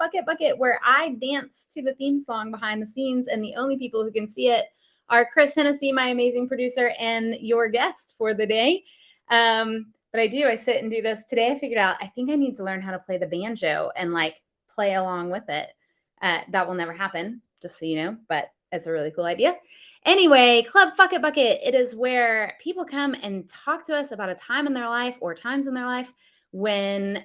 Fuck It Bucket, where I dance to the theme song behind the scenes, and the only people who can see it are Chris Hennessy, my amazing producer, and your guest for the day. But I sit and do this. Today I figured out I think I need to learn how to play the banjo and like play along with it. That will never happen, just so you know, but it's a really cool idea. Anyway, Club Fuck It Bucket, it is where people come and talk to us about a time in their life or times in their life when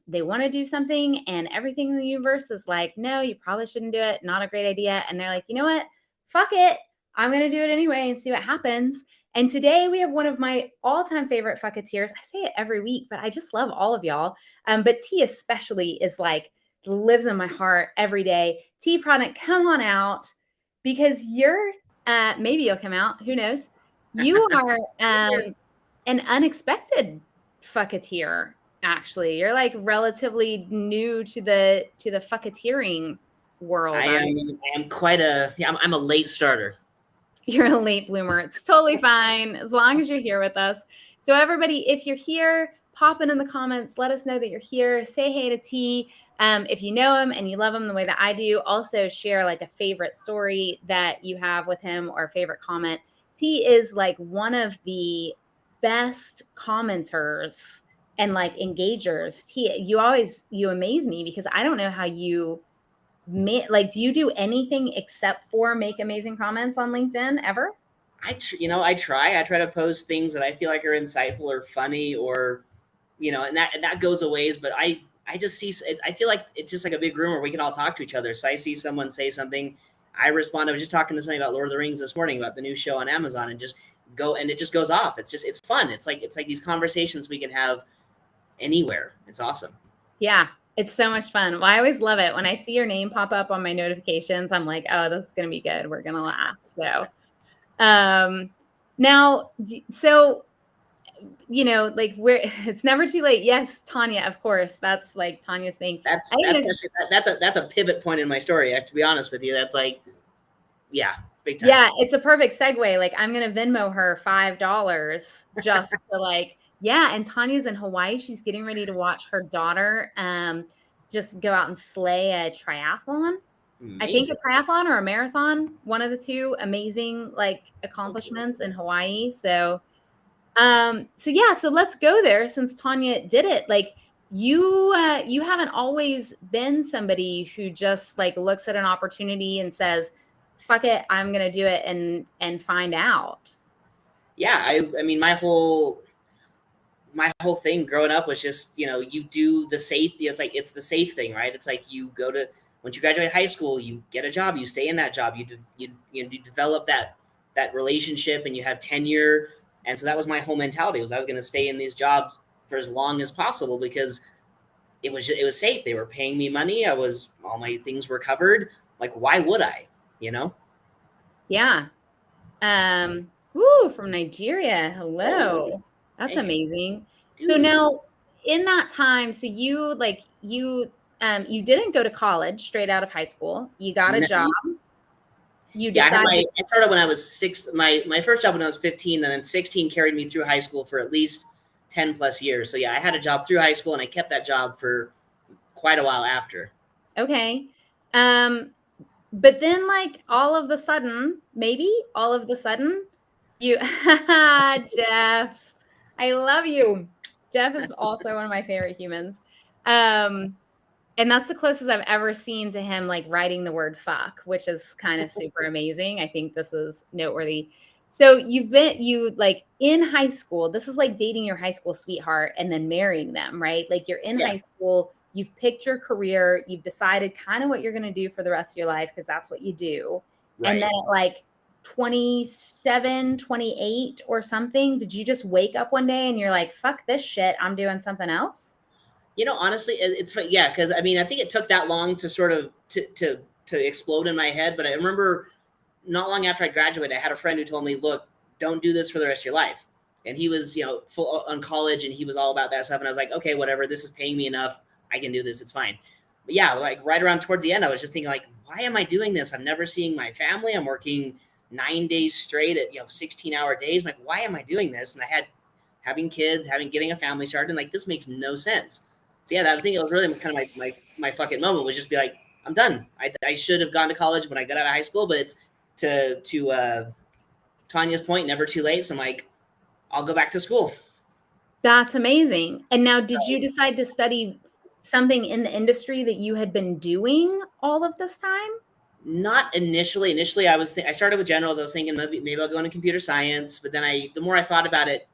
they want to do something and everything in the universe is like, no, you probably shouldn't do it. Not a great idea. And they're like, you know what? Fuck it. I'm going to do it anyway and see what happens. And today we have one of my all-time favorite fucketeers. I say it every week, but I just love all of y'all. But T especially is like, lives in my heart every day. T Product, come on out because you're, maybe you'll come out. Who knows? You are an unexpected fucketeer. Actually, you're like relatively new to the fucketeering world. I am quite I'm a late starter. You're a late bloomer. It's totally fine as long as you're here with us. So everybody, if you're here, pop in the comments. Let us know that you're here. Say hey to T. If you know him and you love him the way that I do, also share like a favorite story that you have with him or a favorite comment. T is like one of the best commenters and like engagers. T, you amaze me because I don't know how you do you do anything except for make amazing comments on LinkedIn ever? I try to post things that I feel like are insightful or funny or, and that goes a ways, but I just see, I feel like it's just like a big room where we can all talk to each other. So I see someone say something, I respond. I was just talking to somebody about Lord of the Rings this morning about the new show on Amazon and it just goes off. It's fun. It's like these conversations we can have anywhere. It's awesome. Yeah. It's so much fun. Well, I always love it. When I see your name pop up on my notifications, I'm like, oh, this is going to be good. We're going to laugh. So, it's never too late. Yes, Tanya, of course. That's like Tanya's thing. That's a pivot point in my story. I have to be honest with you. That's like, yeah, big time. Yeah, it's a perfect segue. Like, I'm going to Venmo her $5 just to like, yeah, and Tanya's in Hawaii. She's getting ready to watch her daughter just go out and slay a triathlon. Amazing. I think a triathlon or a marathon, one of the two. Amazing like accomplishments in Hawaii. So let's go there since Tanya did it. Like you haven't always been somebody who just like looks at an opportunity and says, fuck it, I'm gonna do it and find out. Yeah, I mean my whole thing growing up was just, you do the safe, it's the safe thing, right? It's like once you graduate high school, you get a job, you stay in that job, you develop that relationship and you have tenure. And so that was my whole mentality was I was going to stay in these jobs for as long as possible because it was safe. They were paying me money. All my things were covered. Like, why would I, Yeah. From Nigeria. Hello. That's amazing. Dude. So now in that time, so you didn't go to college straight out of high school. You got a job. You decided. I started when I was 6. My first job when I was 15, and then 16 carried me through high school for at least 10 plus years. So yeah, I had a job through high school and I kept that job for quite a while after. Okay. But then like all of a sudden, you, Jeff, I love you. Jeff is also one of my favorite humans. And that's the closest I've ever seen to him, like writing the word fuck, which is kind of super amazing. I think this is noteworthy. So you in high school, this is like dating your high school sweetheart and then marrying them, right? Like you're in high school, you've picked your career, you've decided kind of what you're going to do for the rest of your life, because that's what you do. Right. And then at like 27, 28 or something, did you just wake up one day and you're like, fuck this shit, I'm doing something else? Honestly, it's because I mean, I think it took that long to sort of to explode in my head. But I remember not long after I graduated, I had a friend who told me, look, don't do this for the rest of your life. And he was, full on college and he was all about that stuff. And I was like, okay, whatever, this is paying me enough. I can do this. It's fine. But yeah, like right around towards the end, I was just thinking like, why am I doing this? I'm never seeing my family. I'm working 9 days straight at, 16-hour days. I'm like, why am I doing this? And I had having kids, getting a family started, and like, this makes no sense. So yeah, I think it was really kind of my fuck it moment was just be like, I'm done. I should have gone to college when I got out of high school, but it's to Tanya's point, never too late. So I'm like, I'll go back to school. That's amazing. And now, did So, you decide to study something in the industry that you had been doing all of this time? not initially. Initially, I started with generals. I was thinking maybe I'll go into computer science, but then the more I thought about it,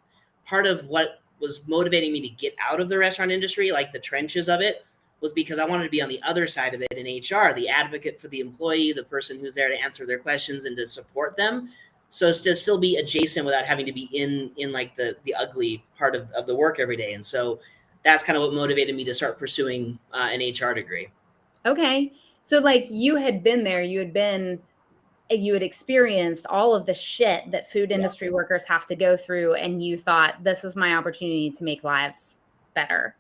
part of what was motivating me to get out of the restaurant industry, like the trenches of it, was because I wanted to be on the other side of it in HR, the advocate for the employee, the person who's there to answer their questions and to support them. So it's to still be adjacent without having to be in like the ugly part of the work every day. And so that's kind of what motivated me to start pursuing an HR degree. Okay. So like you had been there, you had experienced all of the shit that food industry workers have to go through, and you thought, this is my opportunity to make lives better.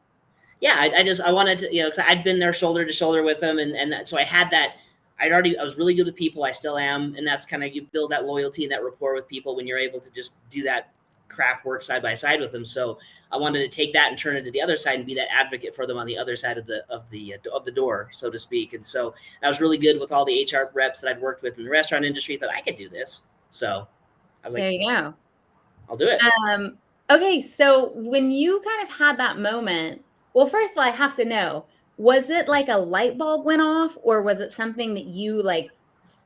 Yeah, I wanted to, because I'd been there shoulder to shoulder with them, and so I had that. I was really good with people. I still am, and that's kind of, you build that loyalty and that rapport with people when you're able to just do that crap work side by side with them. So I wanted to take that and turn it to the other side and be that advocate for them on the other side of the door, so to speak. And so I was really good with all the HR reps that I'd worked with in the restaurant industry. Thought I could do this, so I was like, there you go. I'll do it. Okay, so when you kind of had that moment, well, first of all, I have to know, was it like a light bulb went off, or was it something that you like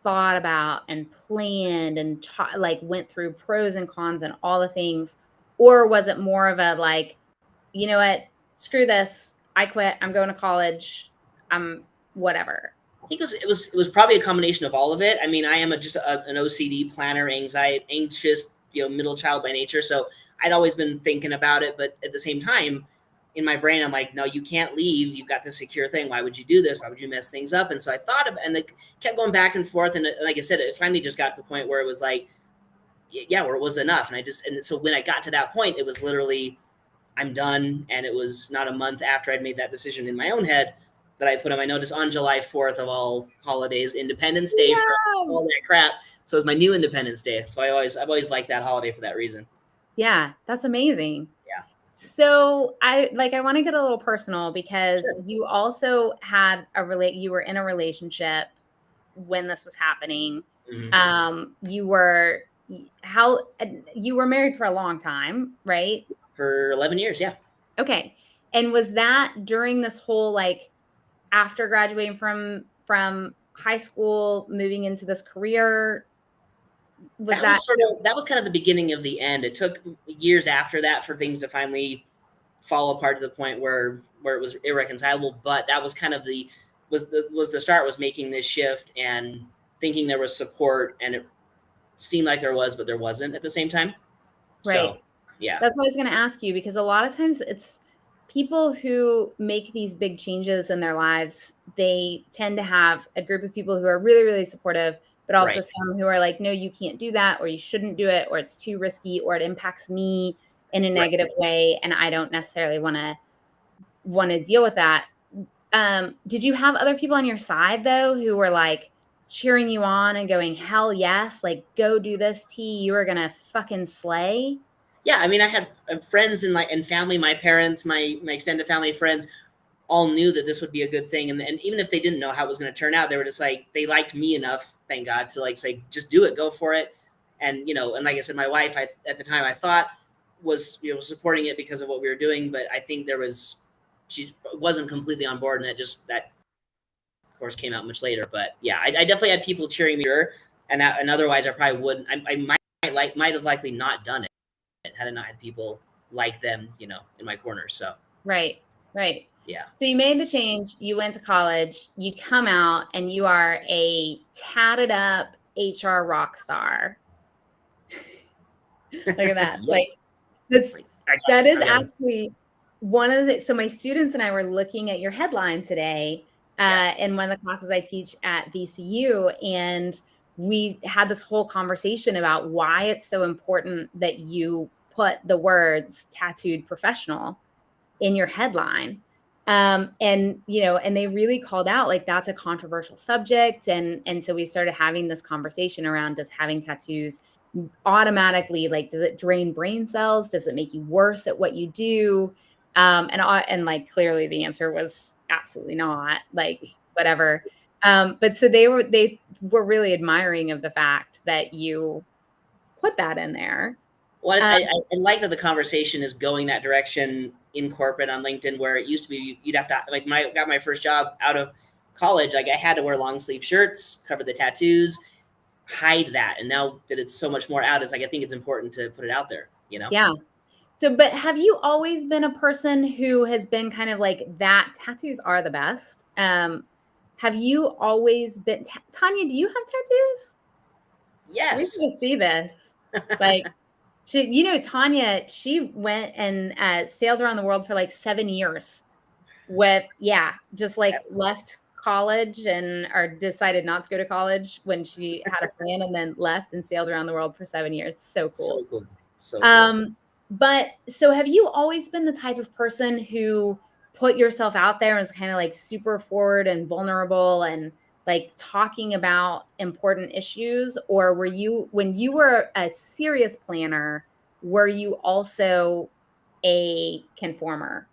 thought about and planned and like went through pros and cons and all the things? Or was it more of a like, you know what, screw this, I quit, I'm going to college, I'm whatever? I think it was probably a combination of all of it. I mean, I am an OCD planner, anxious, middle child by nature. So I'd always been thinking about it, but at the same time, in my brain, I'm like, no, you can't leave. You've got this secure thing. Why would you do this? Why would you mess things up? And so I thought and it kept going back and forth. And like I said, it finally just got to the point where it was like, yeah, where it was enough. And so when I got to that point, it was literally, I'm done. And it was not a month after I'd made that decision in my own head that I put on my notice on July 4th of all holidays, Independence Day, for all that crap. So it was my new Independence Day. So I've always liked that holiday for that reason. Yeah, that's amazing. Yeah. So I want to get a little personal, because Sure. you also had you were in a relationship when this was happening. Mm-hmm. You were married for a long time, right? For 11 years. Yeah. Okay. And was that during this whole, like, after graduating from high school, moving into this career? That was kind of the beginning of the end. It took years after that for things to finally fall apart to the point where it was irreconcilable. But that was kind of the start, was making this shift and thinking there was support, and it seemed like there was, but there wasn't at the same time. Right. So, yeah. That's what I was going to ask you, because a lot of times it's people who make these big changes in their lives, they tend to have a group of people who are really, really supportive, but also Right. some who are like, no, you can't do that, or you shouldn't do it, or it's too risky, or it impacts me in a negative way, and I don't necessarily want to deal with that. Did you have other people on your side, though, who were like cheering you on and going, hell yes, like, go do this, T, you are going to fucking slay? Yeah, I mean, I had friends and family, my parents, my extended family, friends, all knew that this would be a good thing. And even if they didn't know how it was going to turn out, they were just like, they liked me enough, thank God, to like say, just do it, go for it. And, and like I said, my wife, at the time, I thought was, supporting it because of what we were doing. But I think she wasn't completely on board. And that of course came out much later. But yeah, I definitely had people cheering me, and otherwise I probably wouldn't, I might have likely not done it had I not had people like them, in my corner. So Right. yeah. So you made the change, you went to college, you come out, and you are a tatted up HR rock star. Look at that. Yeah. Like, that is actually one of the, so my students and I were looking at your headline today in one of the classes I teach at VCU, and we had this whole conversation about why it's so important that you put the words tattooed professional in your headline. And they really called out, like, that's a controversial subject. And so we started having this conversation around, does having tattoos automatically, like, does it drain brain cells? Does it make you worse at what you do? And like clearly the answer was absolutely not, like whatever. But so they were really admiring of the fact that you put that in there. Well, I like that the conversation is going that direction in corporate on LinkedIn, where it used to be you'd have to, like, got my first job out of college, like I had to wear long sleeve shirts, cover the tattoos, hide that. And now that it's so much more out, it's like I think it's important to put it out there, you know? Yeah. So, but have you always been a person who has been kind of like that? Tattoos are the best. Have you always been, Tanya, do you have tattoos? We Yes. need to see this. Like, Tanya, she went and sailed around the world for like 7 years with, just like left college or decided not to go to college when she had a plan, and then left and sailed around the world for 7 years. So cool. So cool. So cool. But so have you always been the type of person who put yourself out there and was kind of like super forward and vulnerable and like talking about important issues? Or were you, when you were a serious planner, were you also a conformer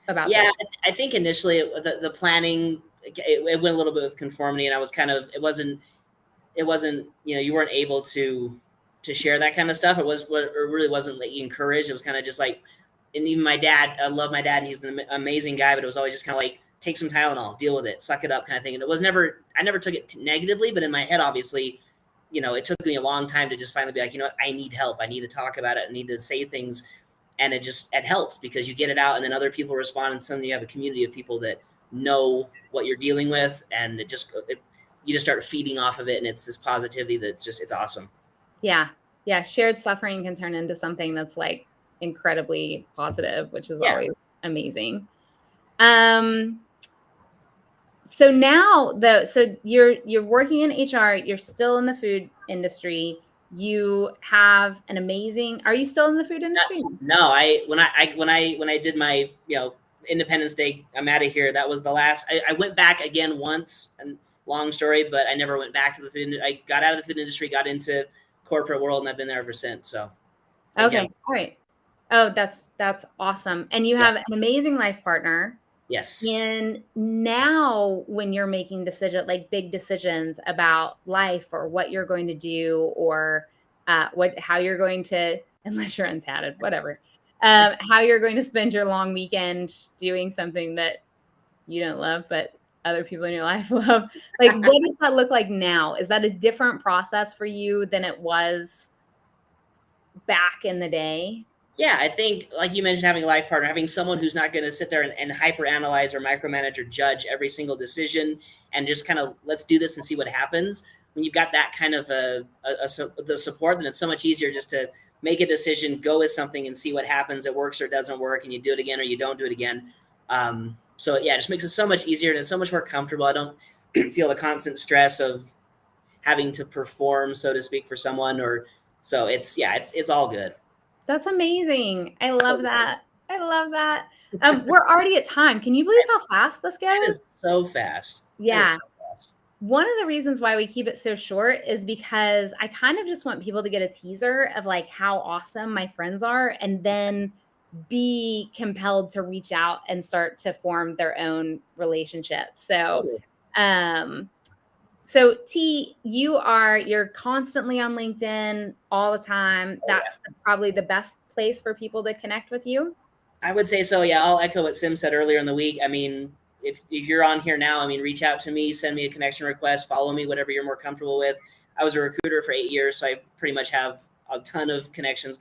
about Yeah, this? I think initially the planning, it went a little bit with conformity, and I was kind of, it wasn't, you weren't able to share that kind of stuff. It really wasn't like encouraged. It was kind of just like, and even my dad, I love my dad and he's an amazing guy, but it was always just kind of like, take some Tylenol, deal with it, suck it up kind of thing. And it was never, I never took it negatively, but in my head, obviously, it took me a long time to just finally be like, what, I need help. I need to talk about it. I need to say things. And it helps because you get it out and then other people respond, and suddenly you have a community of people that know what you're dealing with. And you just start feeding off of it. And it's this positivity that's just, it's awesome. Yeah. Yeah. Shared suffering can turn into something that's like incredibly positive, which is always amazing. So now so you're working in HR, you're still in the food industry. You have an amazing, are you still in the food industry? No, when I did my, Independence Day, I'm out of here. That was the last, I went back again once, and long story, but I never went back to the food. I got out of the food industry, got into corporate world, and I've been there ever since. So. Okay. All right. Oh, that's awesome. And you have an amazing life partner. Yes. And now when you're making like big decisions about life or what you're going to do, or how you're going to, unless you're untatted, whatever, how you're going to spend your long weekend doing something that you don't love, but other people in your life love. Like, what does that look like now? Is that a different process for you than it was back in the day? Yeah, I think, like you mentioned, having a life partner, having someone who's not going to sit there and hyper-analyze or micromanage or judge every single decision, and just kind of, let's do this and see what happens. When you've got that kind of the support, then it's so much easier just to make a decision, go with something, and see what happens. It works or it doesn't work, and you do it again or you don't do it again. So yeah, it just makes it so much easier, and it's so much more comfortable. I don't feel the constant stress of having to perform, so to speak, for someone, so it's all good. That's amazing. I love that. I love that. We're already at time. Can you believe how fast this goes? It is so fast. Yeah. One of the reasons why we keep it so short is because I kind of just want people to get a teaser of like how awesome my friends are, and then be compelled to reach out and start to form their own relationship. So, so T, you're constantly on LinkedIn all the time. That's probably the best place for people to connect with you. I would say so. Yeah, I'll echo what Sim said earlier in the week. I mean, if you're on here now, I mean, reach out to me, send me a connection request, follow me, whatever you're more comfortable with. I was a recruiter for 8 years, so I pretty much have a ton of connections.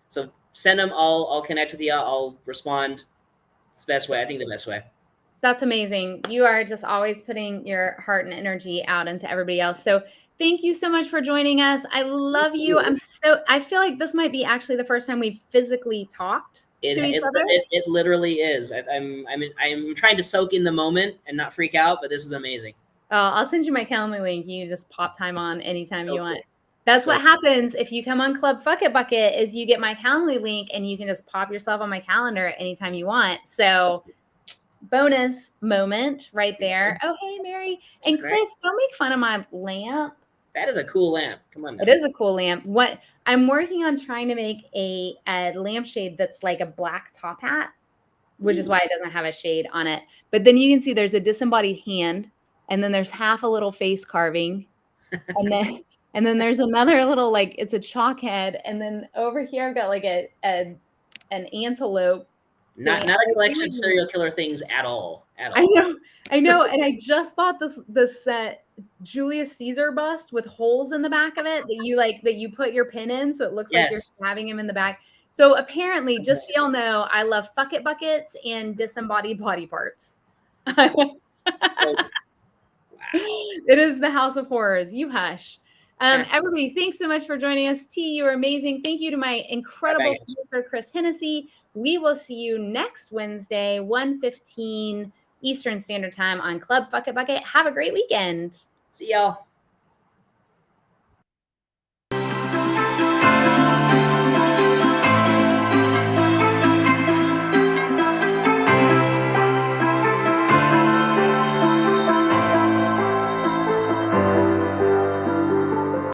So send them. I'll connect with you. I'll respond. It's the best way. I think the best way. That's amazing. You are just always putting your heart and energy out into everybody else. So thank you so much for joining us. I love you. I feel like this might be actually the first time we've physically talked to each other. It literally is. I'm trying to soak in the moment and not freak out, but this is amazing. Oh, I'll send you my Calendly link. You can just pop time on anytime you want. That's what happens if you come on Club Fuck It Bucket, is you get my Calendly link and you can just pop yourself on my calendar anytime you want. So bonus moment right there. Oh, hey, Mary. And Chris, don't make fun of my lamp. That is a cool lamp. Come on now. It is a cool lamp. What I'm working on trying to make a lampshade that's like a black top hat. which is why it doesn't have a shade on it. But then you can see there's a disembodied hand, and then there's half a little face carving, and then there's another little, like, it's a chalk head, and then over here I've got like an antelope. Not a collection of serial killer things at all. I know, and I just bought this Julius Caesar bust with holes in the back of it that you put your pin in, so it looks like you're stabbing him in the back. So apparently, just so y'all know, I love fuck it buckets and disembodied body parts. It is the House of Horrors. You hush. Everybody, thanks so much for joining us. T, you are amazing. Thank you to my incredible producer, Chris Hennessy. We will see you next Wednesday, 1:15 Eastern Standard Time on Club Fuck It Bucket. Have a great weekend. See y'all.